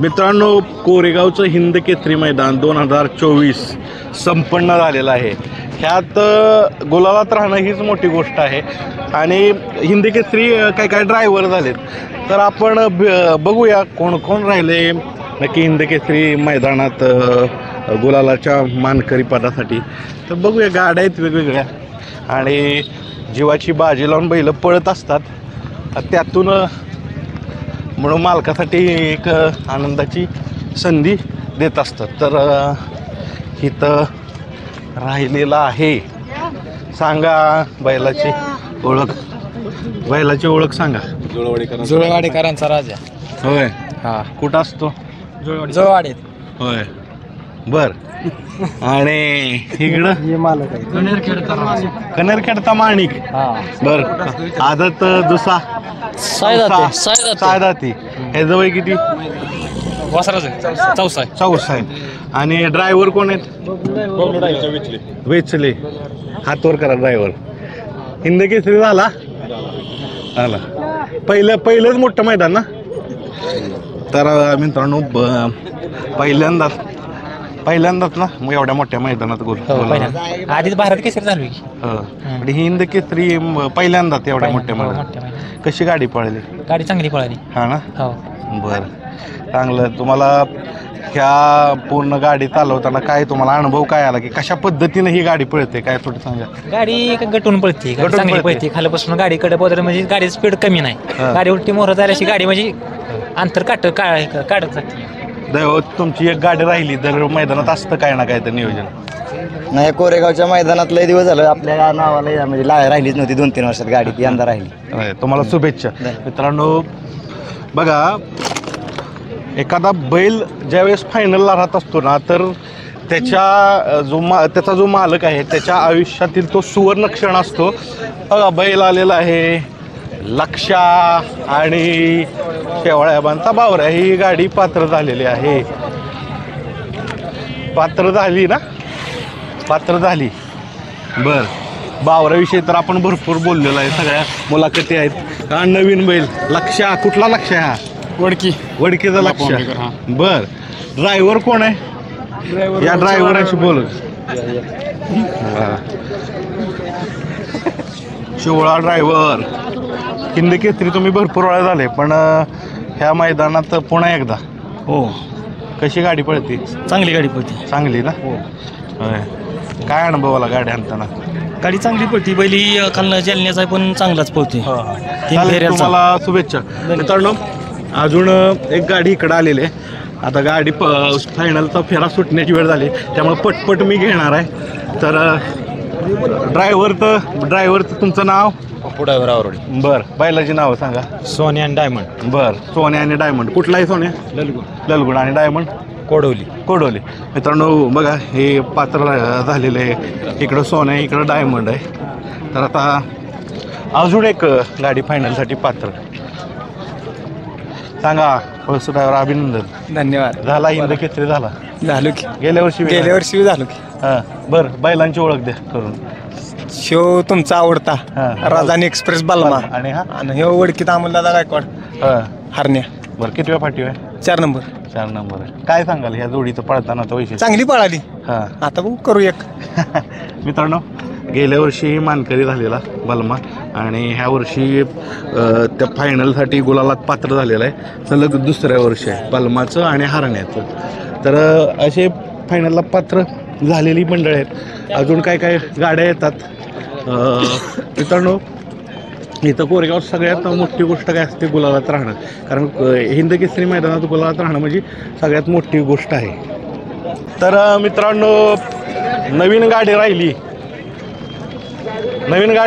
मित्रांनो, कोरेगावचं हिंद केसरी मैदान 2024 संपन्न झालेलं आहे. ह्यात गुलालात राहणं हीच मोठी गोष्ट आहे आणि हिंद केसरी काय काय ड्रायव्हर झालेत. तर आपण बघूया कोण कोण राहिले नक्की हिंद केसरी मैदानात गुलालाच्या मानकरी पदासाठी. तर बघूया, गाड्या आहेत वेगवेगळ्या आणि जीवाची बाजी लावून बैलं पळत असतात. त्यातून म्हणून मालकासाठी एक आनंदाची संधी देत असतात. तर इथं राहिलेला आहे. सांगा बैलाची ओळख सांगा. जुळवाडीकरांचा राजा. होय, हा. कुठं असतो? जुळवाडीत. होय, बर. आणि इकडं कनेरखेडचा माणिक. बर. आदत दुसा सायदाती. हे जवळ किती? चौसा आहे. आणि ड्रायव्हर कोण आहेत? वेचले. हातवर करा ड्रायव्हर. हिंद केसरी झाला. पहिलंच मोठं मैदान ना. तर मित्रांनो, पहिल्यांदाच ना मग एवढ्या मोठ्या मैदानात आधीच भारत केसरी झाली. आणि हिंद केसरी पहिल्यांदाच एवढ्या मोठ्या मैदानात. कशी गाडी पळाली? गाडी चांगली पळाली. हा ना. बरं, चांगलं. तुम्हाला ह्या पूर्ण गाडी चालवताना काय तुम्हाला अनुभव काय आला की कशा पद्धतीने ही गाडी पळते, काय थोडं सांगा. गाडी गटून पळते, चांगली पळते. खालीपासून गाडीकडे पोहोचलं म्हणजे गाडी स्पीड कमी नाही. गाडी उलटी मोहर झाल्याशी गाडी म्हणजे अंतर काढत जाते. तुमची एक गाडी राहिली तर मैदानात असतं काय ना काय तर नियोजन. नाही, कोरेगावच्या मैदानात लय दिवस झालं आपल्या नावाला म्हणजे राहिलीच नव्हती. 2-3 वर्षात गाडी ती यंदा राहिली. तुम्हाला शुभेच्छा. मित्रांनो बघा, एखादा बैल ज्यावेळेस फायनलला राहत असतो ना, तर त्याचा जो मालक आहे त्याच्या आयुष्यातील तो सुवर्ण क्षण असतो. बघा, बैल आलेला आहे. लक्षा आणि शेवाळ्याबांचा बावरा ही गाडी पात्र झालेली आहे. पात्र झाली. बर. बावराविषयी तर आपण भरपूर बोललेलो आहे. सगळ्या मुलाखती आहेत. नवीन बैल लक्षा. कुठला लक्ष आहे हा? वडकीचा लक्ष. बर. ड्रायव्हर कोण आहे? या ड्रायव्हराशी बोलत. शिवळा ड्रायव्हर. हिंद केसरी तुम्ही भरपूर वेळा झाले, पण ह्या मैदानात पुन्हा एकदा. हो. कशी गाडी पळते? चांगली गाडी पळते. चांगली ना. काय अनुभव आला गाडी आणताना? गाडी चांगली पळते. बैली खालनं जालन्याचा पण चांगलाच पळते. तुम्हाला शुभेच्छा. मित्रांनो, अजून एक गाडी इकडं आलेली आहे. आता गाडी फायनलचा फेरा सुटण्याची वेळ झाली, त्यामुळे पटपट मी घेणार आहे. तर ड्रायव्हरचं तुमचं नाव? ड्रायव्हर आवरडी. बरं. बैलाची नावं सांगा. सोन्या आणि डायमंड. बरं. सोन्या आणि डायमंड. कुठलाही सोन्या? ललगुण. आणि डायमंड? कोडोली. मित्रांनो बघा, हे पात्र झालेलं आहे. इकडं सोन्या, इकडं डायमंड आहे. तर आता अजून एक गाडी फायनलसाठी पात्र. सांगा पळसू ड्रायव्हर, अभिनंदन. धन्यवाद. झाला हिंद केसरी झाला? झालो की. गेल्या वर्षी झालो की. हां. बरं, बैलांची ओळख द्या करून. शो तुमचा आवडता राजानी एक्सप्रेस बालमा. आणि हा? आणि हे वडकीत अमोलदादा गायकवाड हरण्या. बरं, किती वेळ फाटी आहे? 4 नंबर. 4 नंबर आहे. काय सांगाल ह्या जोडीचं पळतानाचं वैशिष्ट्य? चांगली पळाली. हां. आता बघू, करू एक. मित्रांनो, गेल्या वर्षी मानकरी झालेला बलमा आणि ह्या वर्षी त्या फायनलसाठी गुलालात पात्र झालेला आहे. सलग दुसऱ्या वर्षी आहे बलमाचं आणि हरण्याचं. तर असे फायनलला पात्र झालेली मंडळ आहेत. अजून काय काय गाड्या येतात. मित्रांनो, इथं कोरेगाव सगळ्यात मोठी गोष्ट काय असते? गुलालात राहणं. कारण हिंद केसरी मैदानात गुलालात राहणं म्हणजे सगळ्यात मोठी गोष्ट आहे. तर मित्रांनो, नवीन गाडी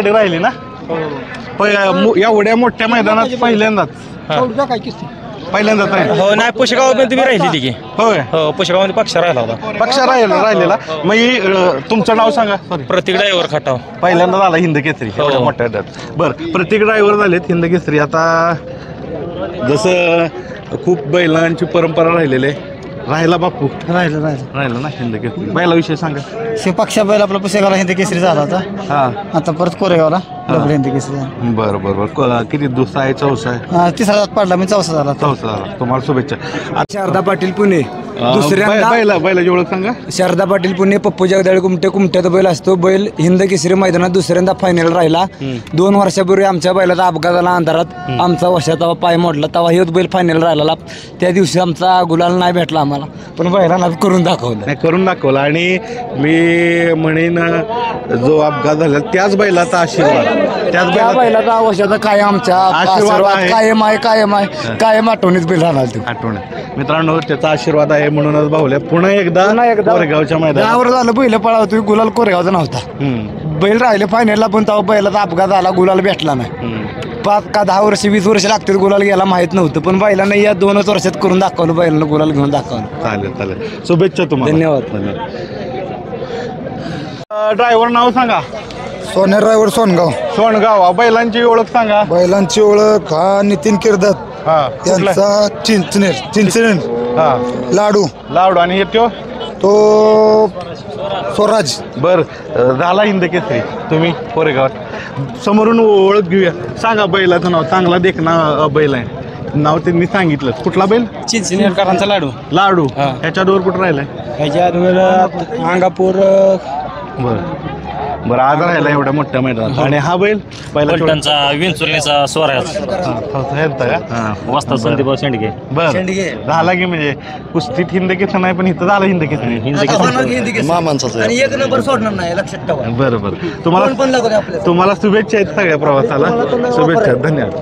राहिली ना. एवढ्या मोठ्या मैदानात पहिल्यांदाच हो. नाही, पुशेगावमध्ये तुम्ही राहिली की. होय. हो, पुशेगावमध्ये पक्ष राहिला होता. पक्ष राहिलेला. मग तुमचं नाव सांगा. सॉरी. प्रतीक ड्रायव्हर खटाव. पहिल्यांदा झाला हिंद केसरी एवढ्या मोठ्या. बरं, प्रत्येक ड्रायव्हर झालेत हिंद केसरी. आता जसं खूप बैलांची परंपरा राहिलेली आहे, राहिला बापू राहिलं राहिला ना हिंद केसरी बैलाविषयी सांगा. शिवपक्षा बैल आपला पुसेगावला हिंदी केसरी झाला होता. हा आता परत कोरेगावला डबल हिंदी केसरी झाला. बरं बरं बरं किती दुसरा आहे चौसा आहे तिसरा जात पडला मी चौसा झाला. चौसा झाला. तुम्हाला शुभेच्छा. शारदा पाटील पुणे बैलाची ओळख सांगा. शारदा पाटील पुणे पप्पू जगदाळे कुमट्यात बैल असतो. बैल हिंद केसरी मैदानात दुसऱ्यांदा फायनल राहिला. 2 वर्षापूर्वी आमच्या बैलाचा अपघात झाला अंधारात. आमचा वर्षात पाय मोडला तेव्हा हे बैल फायनल राहिला. त्या दिवशी आमचा गुलाल नाही भेटला आम्हाला, पण बैलांना करून दाखवलं. नाही करून दाखवलं. आणि मी म्हणेन जो अपघात झाला त्याच बैलाचा आशीर्वाद, त्याच त्या बैलाचा वर्षाचा कायम आमच्या आशीर्वाद आहे. कायम आहे कायम आठवणीत बैल राहणार तो. आठवण. मित्रांनो त्याचा आशीर्वाद आहे म्हणूनच बाहुल्या पुन्हा एकदा कोरेगावच्या मैदानात दहावर झालं बैल पळावतो. गुलाल कोरेगावचा नव्हता. बैल राहिले फायनलला, पण तेव्हा बैलाचा अपघात झाला, गुलाल भेटला नाही. 5 का 10 वर्ष 20 वर्ष लागतील गुलाल गेला माहित नव्हतं, पण बैलांना या 2च वर्षात करून दाखवलं. बैलांना गुलाल घेऊन दाखवलं. चालेल. शुभेच्छा तुम्हाला. धन्यवाद. ड्रायव्हर नाव सांगा. सोन्या ड्रायव्हर सोनगाव. बैलांची ओळख सांगा. बैलांची ओळख हा नितीन किर्दत हा कुठला? यांचा चिंचनेर हा लाडू लावडू. आणि हे तो स्वराज. बर झाला हिंद केसरी तुम्ही कोरेगावात. समोरून ओळख घेऊया. सांगा बैलाचं नाव. चांगला देखना बैल आहे. नाव त्यांनी सांगितलं. कुठला बैल? चिंचनेरकरांचा लाडू. ह्याच्या दोर कुठं राहिलाय? ह्याच्या अंगापूर. बरं आज राहिला एवढ्या मोठ्या मैदानात. आणि हा बैल पलटणचा विंचुर्णीचा स्वराज वाजता संदीप शेंडगे. बरं झाला की म्हणजे कुस्तीत हिंद केसरी नाही, पण इथं झालं हिंद केसरी. मामांचा आणि 1 नंबर सोडणार नाही, लक्षात ठेवा. बरं तुम्हाला शुभेच्छा आहेत सगळ्या प्रवासाला. शुभेच्छा. धन्यवाद.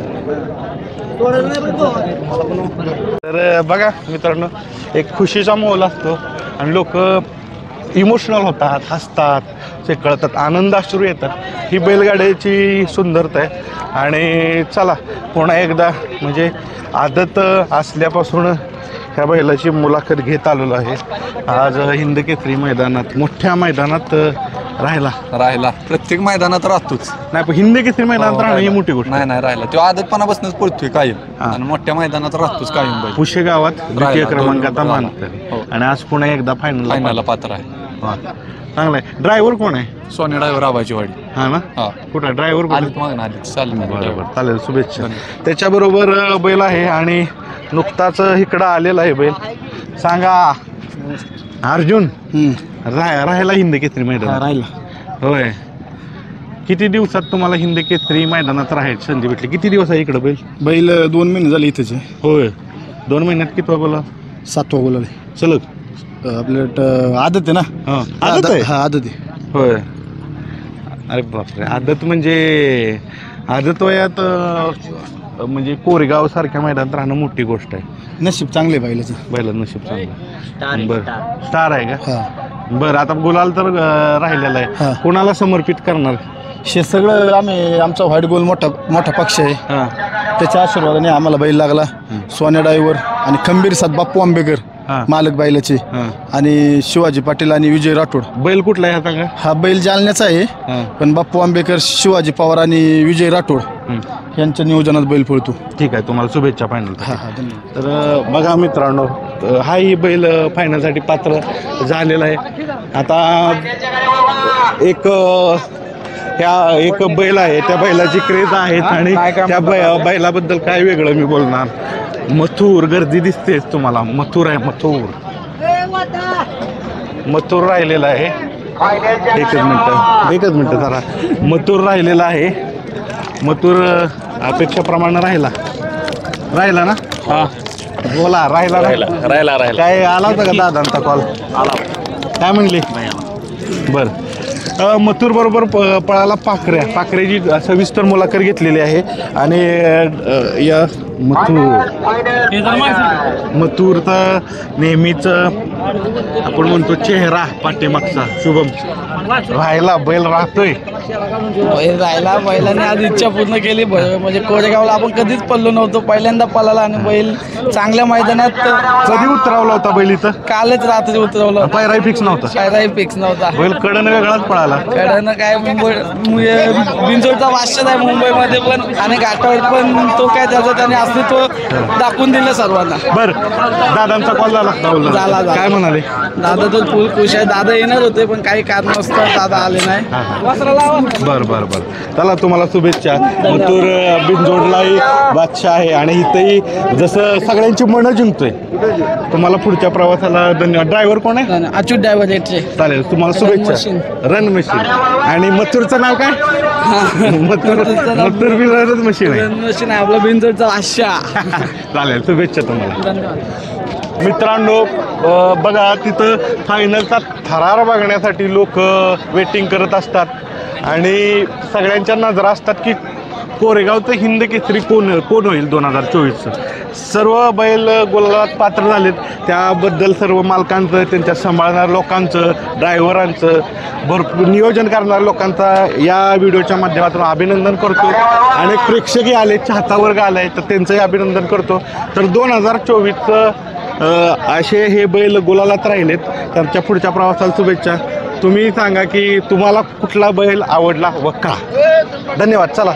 तर बघा मित्रांनो, एक खुशीचा माहोल असतो आणि लोक इमोशनल होतात, हसतात, ते कळतात, आनंदाश्रू येतात. ही बैलगाड्याची सुंदरता आहे. आणि चला पुन्हा एकदा म्हणजे आदत असल्यापासून ह्या बैलाची मुलाखत घेत आलेलो आहे. आज हिंद केसरी मैदानात, मोठ्या मैदानात राहिला. प्रत्येक मैदानात राहतोच. नाही पण हिंद केसरी मैदानात राहणं ही मोठी गोष्ट नाही राहिला. तो आदतपणापासूनच पळतोय कायम आणि मोठ्या मैदानात राहतोच कायम बैल. पुशे गावात द्वितीय क्रमांकाचा मानकरी. आणि आज पुन्हा एकदा फायनलला पात्र आहे. चांगला आहे. ड्रायव्हर कोण आहे? सोन्या ड्रायव्हर आबाची वाडी. हा ना. कुठं ड्रायव्हर चालेल. शुभेच्छा. त्याच्याबरोबर बैल आहे आणि नुकताच इकडं आलेला आहे बैल. सांगा अर्जुन. राहायला हिंद केसरी मैदान राहिला. होय. किती दिवसात तुम्हाला हिंद केसरी मैदानात राहायची संधी भेटली? किती दिवस आहे इकडं बैल 2 महिने झाले इथेच. होय. 2 महिन्यात किती बोला? 7वा बोलाले सलग. आपल्या आदत आहे ना. आदत आहे. हा आदत आहे. होय. अरे बापरे. आदत म्हणजे आदत वयात म्हणजे कोरेगाव सारख्या मैदानात राहणं मोठी गोष्ट आहे. नशीब चांगले बैलाचं. बैलाचं नशीब चांगलं. बरं स्टार आहे का? बरं आता गुलाल तर राहिलेला आहे. कोणाला समर्पित करणार? हे सगळं आमचा व्हाईट गोल मोठा पक्ष आहे. त्याच्या आशीर्वादाने आम्हाला बैल लागला. सोन्या ड्रायव्हर आणि खंबीर साथ बाप्पू आंबेकर मालक बैलाचे आणि शिवाजी पाटील आणि विजय राठोड. बैल कुठला आहे सांगा? हा बैल जालन्याचा आहे, पण बाप्पू आंबेकर, शिवाजी पवार आणि विजय राठोड यांच्या नियोजनात बैल पळतो. ठीक आहे. तुम्हाला शुभेच्छा फायनल. तर बघा मित्रांनो, हाही बैल फायनलसाठी पात्र झालेला आहे. आता एक बैल आहे, त्या बैलाची क्रेज आहे आणि त्या बैलाबद्दल काय वेगळं मी बोलणार. मथुर गर्दी दिसतेच तुम्हाला. मथुर आहे. मथुर राहिलेला आहे. एकच मिनिट जरा. मथुर राहिलेला आहे. मथुर अपेक्षेप्रमाणे राहिला ना. बोला. राहिला काय आला होता का दादांचा कॉल? काय म्हणले? बरं. मथुर बरोबर पळाला पाखऱ्याची सविस्तर मुलाखत घेतलेली आहे. आणि या मथुर तर नेहमीच आपण म्हणतो चेहरा पाठीमागचा शुभम राहिला बैल राहतोय बैल राहिला. बैलाने आज इच्छा पूर्ण केली. म्हणजे कोरेगावला आपण कधीच पडलो नव्हतो, पहिल्यांदा पळाला आणि बैल चांगल्या मैदानात. कधी उतरावला होता बैल इथं? कालच रात्री उतरवलं. पायराही फिक्स नव्हता? पायराही फिक्स नव्हता. बैल कडनं वेगळाच पळाला. कडनं काय मुंबई बिनजोडचा वाश्यच आहे मुंबईमध्ये पण आणि घाटावर पण. तो काय त्याचं त्याने अस्तित्व दाखवून दिलं सर्वांना. बर दादांचा कॉल झाला? झाला. काय म्हणाले? दादा तर फुल खुश आहे. दादा येणार होते पण काही कारणास्तव दादा आले नाही. बर बर बर. चला तुम्हाला शुभेच्छा. मथुर बिनजोडलाही बादशाह आहे आणि इथंही जसं सगळ्यांची मनं जिंकतोय. तुम्हाला पुढच्या प्रवासाला धन्यवाद. ड्रायव्हर कोण आहे? अच्युत ड्रायव्हर येते. चालेल तुम्हाला शुभेच्छा. Run machine. आणि मथुरचं नाव काय? मथुर बी रन मशीन आहे. मशीन आहे आपला बिनजोडचा वाश्या. चालेल शुभेच्छा तुम्हाला. धन्यवाद. मित्रांनो बघा तिथं फायनलचा थरार बघण्यासाठी लोक वेटिंग करत असतात आणि सगळ्यांच्या नजरा असतात की कोरेगावचं हिंद केसरी कोण होईल 2024चं. सर्व बैल गुलालात पात्र झालेत. त्याबद्दल सर्व मालकांचं, त्यांच्या सांभाळणाऱ्या लोकांचं, ड्रायव्हरांचं, भरपूर नियोजन करणाऱ्या लोकांचा या व्हिडिओच्या माध्यमातून अभिनंदन करतो. अनेक प्रेक्षकही आले, चाहता वर्ग आला आहे, तर त्यांचंही अभिनंदन करतो. तर 2024चं असे हे बैल गुलालात राहिलेत. त्यांच्या पुढच्या प्रवासाला शुभेच्छा. तुम्ही सांगा की तुम्हाला कुठला बैल आवडला व का. धन्यवाद. चला.